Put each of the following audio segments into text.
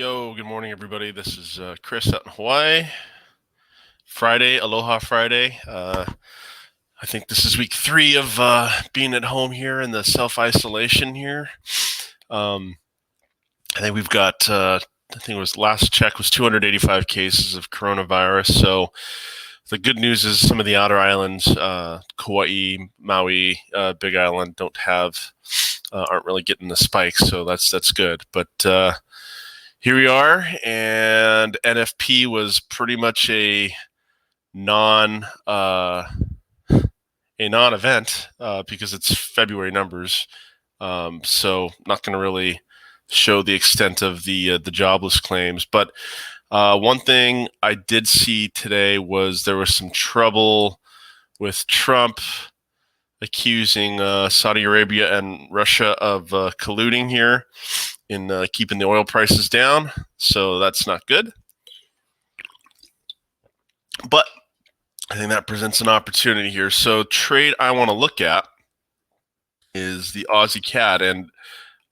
Yo, good morning, everybody. This is Chris out in Hawaii. Friday, Aloha Friday. I think this is week 3 of being at home here in the self-isolation here. I think we've got, I think it was last check was 285 cases of coronavirus. So the good news is some of the outer islands, Kauai, Maui, Big Island, aren't really getting the spikes. So that's good. But here we are, and NFP was pretty much a non uh, non-event because it's February numbers. So not going to really show the extent of the jobless claims. But one thing I did see today was there was some trouble with Trump accusing Saudi Arabia and Russia of colluding here in keeping the oil prices down. So that's not good. But I think that presents an opportunity here. So trade I want to look at is the Aussie CAD. And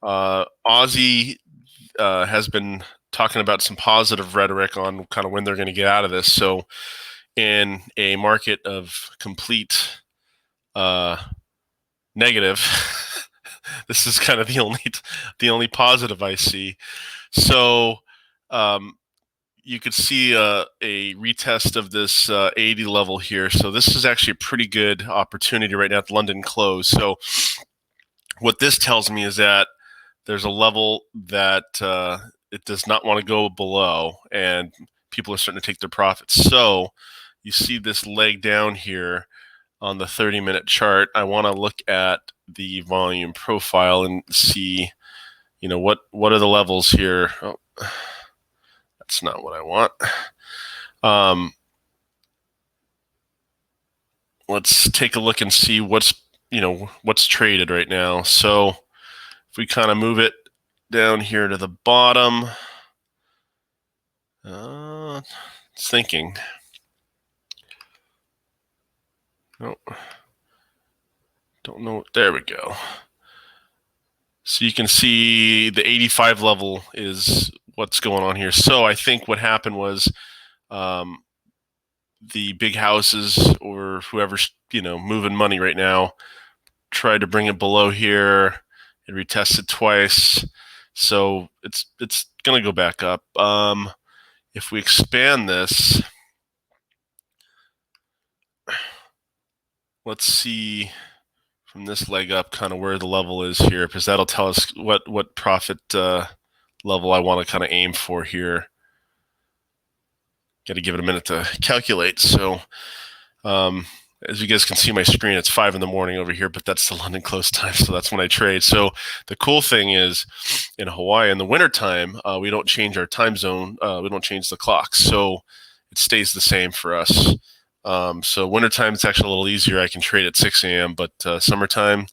Aussie has been talking about some positive rhetoric on kind of when they're going to get out of this. So in a market of complete negative, this is kind of the only positive I see. So you could see a retest of this 80 level here. So this is actually a pretty good opportunity right now at the London close. So what this tells me is that there's a level that it does not want to go below, and people are starting to take their profits. So you see this leg down here on the 30-minute chart. I want to look at the volume profile and see, what are the levels here. Oh, that's not what I want. Let's take a look and see what's traded right now. So if we kind of move it down here to the bottom, it's thinking. Oh, don't know. There we go. So you can see the 85 level is what's going on here. So I think what happened was the big houses or whoever's moving money right now tried to bring it below here. It retested twice, so it's going to go back up. If we expand this, let's see from this leg up kind of where the level is here, because that'll tell us what profit level I want to kind of aim for here. Got to give it a minute to calculate. So as you guys can see my screen, it's 5 in the morning over here, but that's the London close time, so that's when I trade. So the cool thing is in Hawaii in the wintertime, we don't change our time zone. We don't change the clock, so it stays the same for us. So wintertime, it's actually a little easier. I can trade at 6 a.m., but summertime,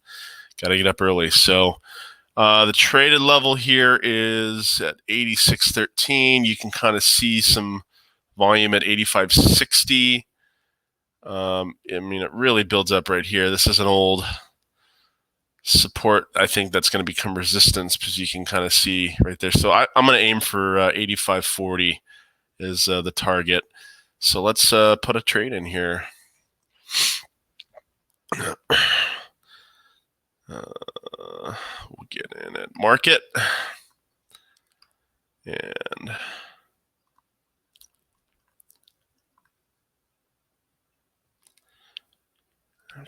got to get up early. So the traded level here is at 86.13. You can kind of see some volume at 85.60. I mean, it really builds up right here. This is an old support. I think that's going to become resistance because you can kind of see right there. So I'm going to aim for 85.40 is the target. So let's put a trade in here. We'll get in at market. And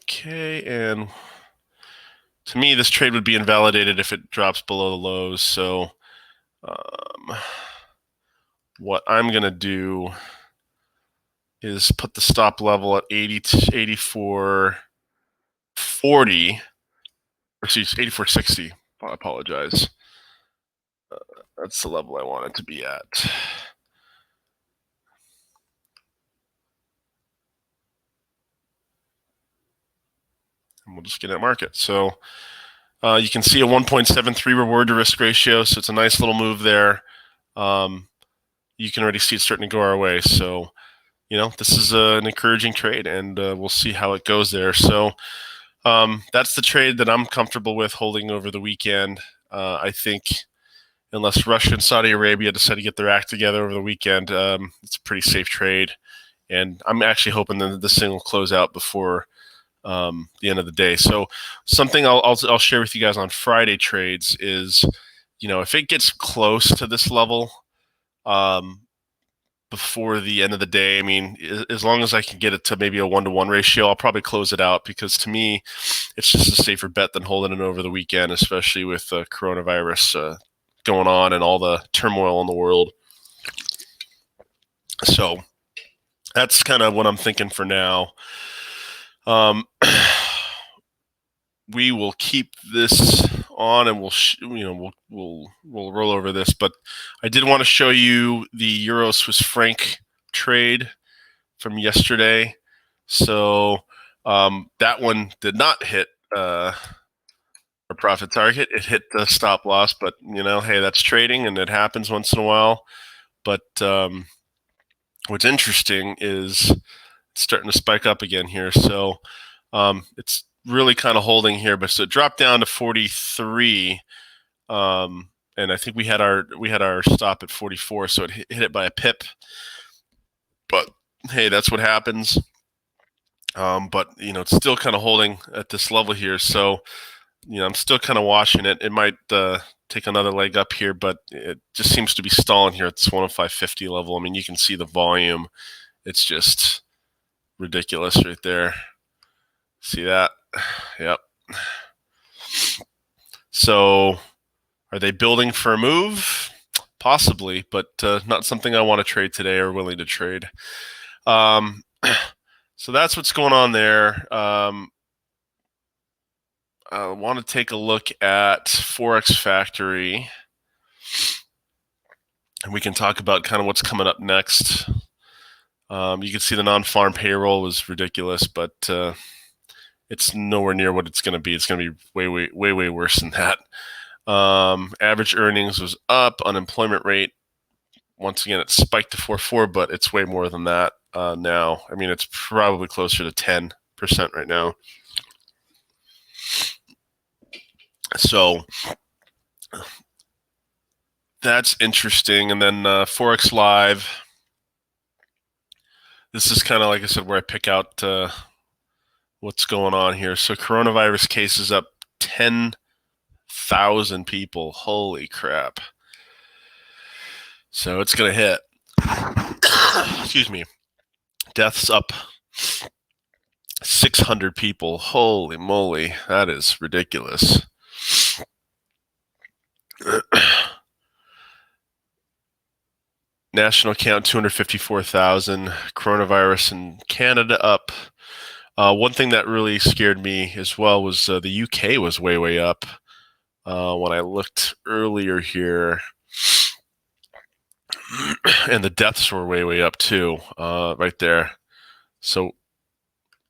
okay, and to me, this trade would be invalidated if it drops below the lows. So what I'm going to do is put the stop level at 84.40. Excuse 84.60. I apologize. That's the level I want it to be at. And we'll just get at market. So you can see a 1.73 reward to risk ratio. So it's a nice little move there. You can already see it starting to go our way. So, this is an encouraging trade, and we'll see how it goes there. So that's the trade that I'm comfortable with holding over the weekend. I think unless Russia and Saudi Arabia decide to get their act together over the weekend. It's a pretty safe trade, and I'm actually hoping that this thing will close out before the end of the day. So something I'll share with you guys on Friday trades is, if it gets close to this level before the end of the day, I mean, as long as I can get it to maybe a 1-to-1 ratio, I'll probably close it out, because to me, it's just a safer bet than holding it over the weekend, especially with coronavirus going on and all the turmoil in the world. So that's kind of what I'm thinking for now. We will keep this on, and we'll roll over this. But I did want to show you the Euro Swiss franc trade from yesterday. So that one did not hit our profit target. It hit the stop loss, but hey, that's trading, and it happens once in a while. But what's interesting is it's starting to spike up again here. So it's really kind of holding here, but so it dropped down to 43, and I think we had our stop at 44, so it hit it by a pip. But hey, that's what happens. But it's still kind of holding at this level here, so I'm still kind of watching it. It might take another leg up here, but it just seems to be stalling here at this 105.50 level. I mean, you can see the volume; it's just ridiculous right there. See that? Yep. So are they building for a move? Possibly, but not something I want to trade today or willing to trade. So that's what's going on there. I want to take a look at Forex Factory, and we can talk about kind of what's coming up next. You can see the non-farm payroll was ridiculous, but it's nowhere near what it's going to be. It's going to be way worse than that. Average earnings was up. Unemployment rate, once again, it spiked to 4.4, but it's way more than that now. I mean, it's probably closer to 10% right now. So that's interesting. And then Forex Live. This is kind of, like I said, where I pick out what's going on here. So coronavirus cases up 10,000 people. Holy crap. So it's going to hit. Excuse me. Deaths up 600 people. Holy moly. That is ridiculous. National count 254,000. Coronavirus in Canada up. One thing that really scared me as well was the UK was way up. When I looked earlier here, and the deaths were way up too, right there. So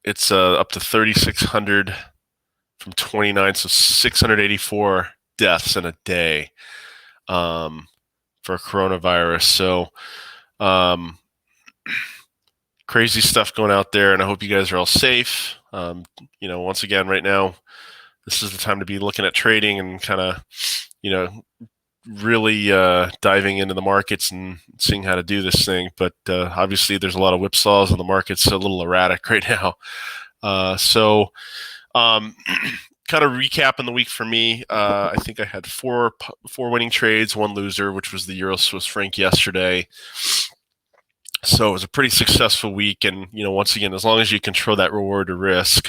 it's up to 3,600 from 29, so 684 deaths in a day for coronavirus. So crazy stuff going out there, and I hope you guys are all safe. Once again, right now, this is the time to be looking at trading and kind of, really diving into the markets and seeing how to do this thing. But obviously, there's a lot of whipsaws, and the market's a little erratic right now. So kind of recapping the week for me, I think I had four winning trades, one loser, which was the Euro Swiss franc yesterday. So it was a pretty successful week. And, once again, as long as you control that reward to risk,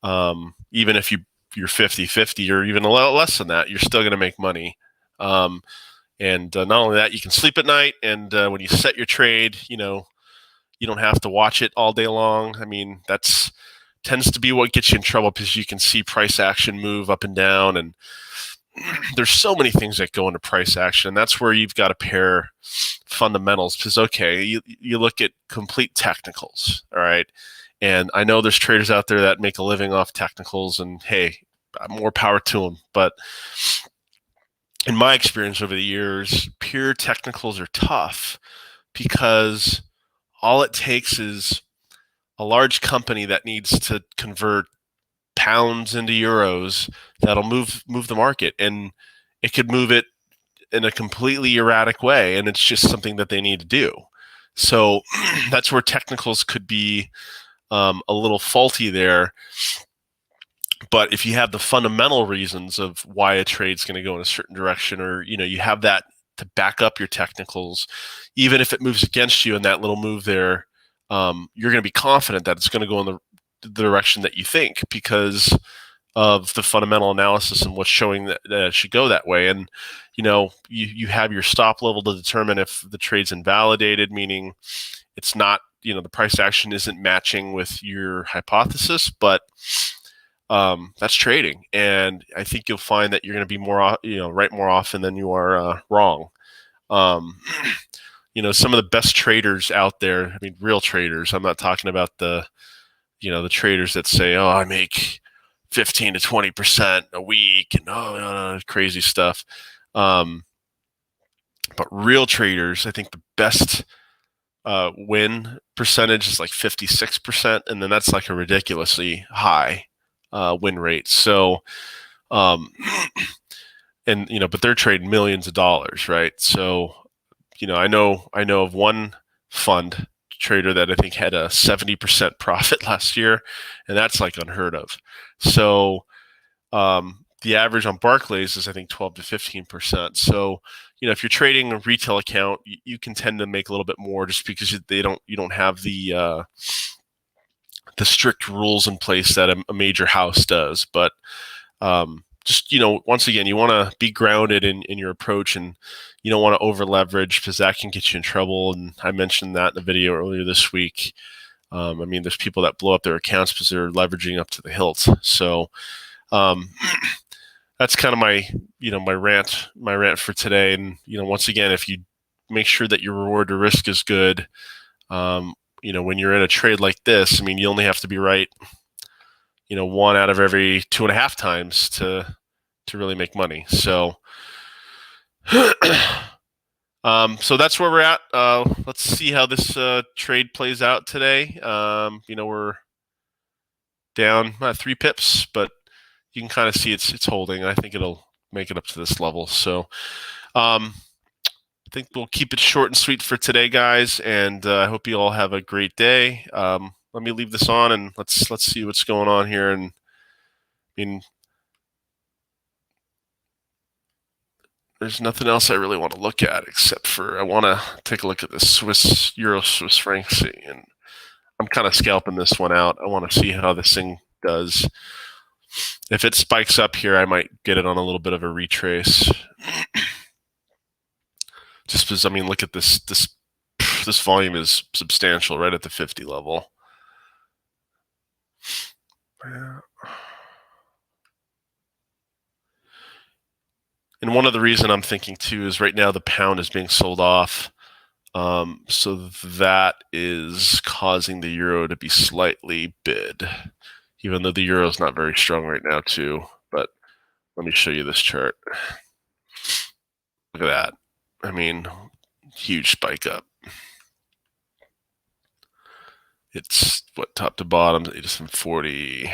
even if you're 50-50 or even a lot less than that, you're still going to make money. And not only that, you can sleep at night. And when you set your trade, you don't have to watch it all day long. I mean, that's tends to be what gets you in trouble, because you can see price action move up and down, and there's so many things that go into price action. And that's where you've got to pair fundamentals, because you look at complete technicals, all right? And I know there's traders out there that make a living off technicals, and hey, more power to them. But in my experience over the years, pure technicals are tough, because all it takes is a large company that needs to convert pounds into euros that'll move the market, and it could move it in a completely erratic way, and it's just something that they need to do. So that's where technicals could be a little faulty there. But if you have the fundamental reasons of why a trade's going to go in a certain direction, or you have that to back up your technicals, even if it moves against you in that little move there, you're going to be confident that it's going to go in the direction that you think, because of the fundamental analysis and what's showing that it should go that way. And you have your stop level to determine if the trade's invalidated, meaning it's not, the price action isn't matching with your hypothesis, but that's trading. And I think you'll find that you're going to be more, right more often than you are wrong. Some of the best traders out there, I mean, real traders, I'm not talking about the traders that say, oh, I make 15 to 20% a week and crazy stuff. But real traders, I think the best win percentage is like 56%, and then that's like a ridiculously high win rate. So, but they're trading millions of dollars, right? So, I know of one fund trader that I think had a 70% profit last year, and that's like unheard of. So the average on Barclays is I think 12 to 15%. So if you're trading a retail account, you can tend to make a little bit more just because you don't have the strict rules in place that a major house does. But just once again, you want to be grounded in your approach, and you don't want to over leverage, because that can get you in trouble. And I mentioned that in a video earlier this week. There's people that blow up their accounts because they're leveraging up to the hilt. So that's kind of my rant for today. And once again, if you make sure that your reward to risk is good, when you're in a trade like this, you only have to be right, one out of every 2.5 times to really make money. So, so that's where we're at. Let's see how this trade plays out today. We're down 3 pips, but you can kind of see it's holding. I think it'll make it up to this level. So, I think we'll keep it short and sweet for today, guys. And I hope you all have a great day. Let me leave this on, and let's see what's going on here. And there's nothing else I really want to look at except for I want to take a look at this Euro Swiss franc, and I'm kind of scalping this one out. I want to see how this thing does. If it spikes up here, I might get it on a little bit of a retrace. Just because, look at this volume is substantial right at the 50 level. And one of the reasons I'm thinking too is right now the pound is being sold off. So that is causing the euro to be slightly bid, even though the euro is not very strong right now too. But let me show you this chart. Look at that. Huge spike up. It's top to bottom, 40.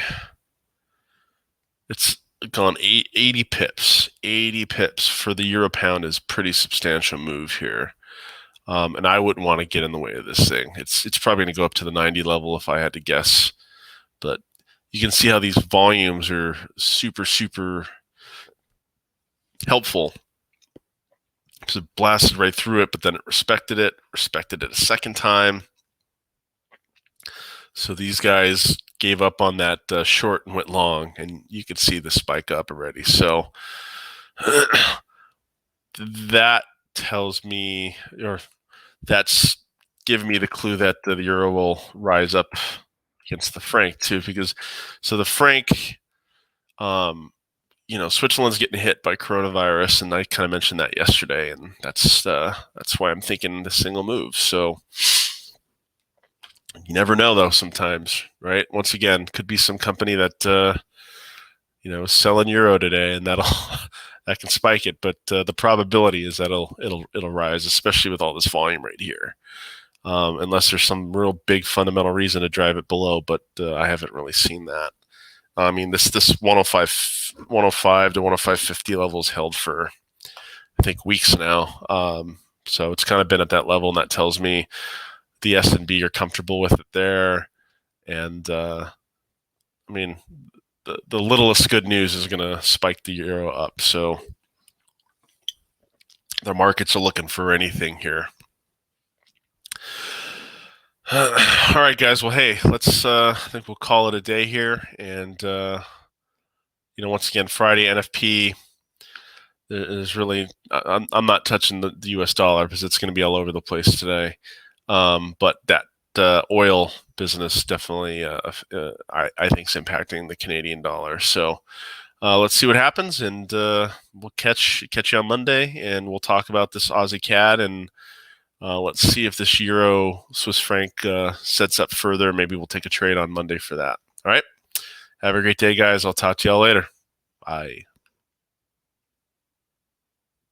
It's gone 80 pips. 80 pips for the euro pound is pretty substantial move here. And I wouldn't want to get in the way of this thing. It's probably going to go up to the 90 level if I had to guess. But you can see how these volumes are super, super helpful. So it blasted right through it, but then it respected it a second time. So these guys gave up on that short and went long, and you could see the spike up already. So that tells me, or that's giving me the clue that the euro will rise up against the franc too, because so the franc, Switzerland's getting hit by coronavirus, and I kind of mentioned that yesterday, and that's why I'm thinking the single move. So you never know, though. Sometimes, right? Once again, could be some company that is selling euro today, and that can spike it. But the probability is that it'll rise, especially with all this volume right here. Unless there's some real big fundamental reason to drive it below, but I haven't really seen that. This 105 to 105.50 levels held for I think, weeks now. So it's kind of been at that level, and that tells me the S&B are comfortable with it there. And I mean, the littlest good news is going to spike the euro up. So the markets are looking for anything here. All right, guys. Well, hey, let's. I think we'll call it a day here. And once again, Friday NFP is really. I'm not touching the U.S. dollar because it's going to be all over the place today. But that oil business definitely, I think, is impacting the Canadian dollar. So let's see what happens, and we'll catch you on Monday, and we'll talk about this Aussie CAD, and let's see if this Euro Swiss franc sets up further. Maybe we'll take a trade on Monday for that. All right. Have a great day, guys. I'll talk to y'all later. Bye.